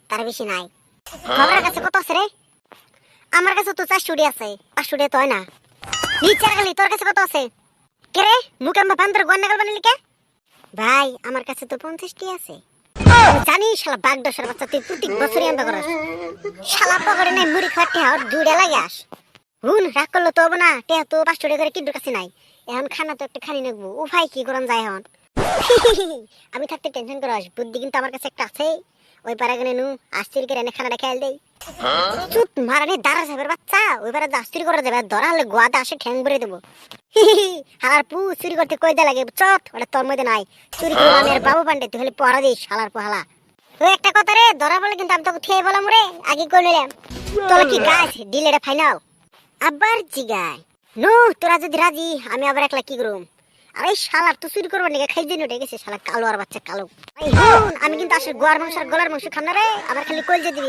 তার বেশি নাই। আমার কাছে কত আছে রে? আমার কাছে তো 400 আছে। 500 তো হয় না। নিচে গেলি তোর কাছে কত আছে? কে রে মুখে আমার বান্দর গন্ডাগল বানালি কে? ভাই আমার কাছে তো 50টি আছে। জানিস শালা বাগদশের বাচ্চা, তুই প্রতি বছরই আনন্দ করস। শালা পকেটে নাই মুড়ি খাটে আর দুইটা লাগে আস। হুন রাগ করলো তো হবে না, টেহা তো 500 টাকা করে কিডুর কাছে নাই। এখন খানা তো একটা খানি নেবো। ও ভাই কি করান যায় এখন? আমি থাকতে টেনশন করস, বুদ্ধি কিন্তু আমার কাছে একটা আছে। ওই পাড়া গনে নু আস্তির করে এনে খানাটা খেয়াল দেই। চুত মারানি দাঁড়া যাবে বাচ্চা, ওই পাড়া আস্তির করে দেবে, ধরা হলে গোয়াতে আসে ঠ্যাং ভরে দেবো। হালার পু চুরি করতে কই দে লাগে চট, ওটা তোর মধ্যে নাই। চুরি করে আমি আর বাবু পান্ডে, তুই হলে পড়া দিস হালার পোহালা। ওই একটা কথা রে, ধরা বলে কিন্তু আমি তোকে খেয়ে বললাম রে, আগে করে নিলাম। তোর কি গাছ ডিল এটা ফাইনাল? আবার জিগায় নো, তোরা যদি রাজি আমি আবার একলা কি করুম? আরে শালার তো চুরি করবার নাকি খাই দিন উঠে গেছে শালা কালো আর বাচ্চা কালো। আমি কিন্তু আসলে গোয়ার মাংস আর গলার মাংস খাম না রে, আবার খালি কলজে দিবি।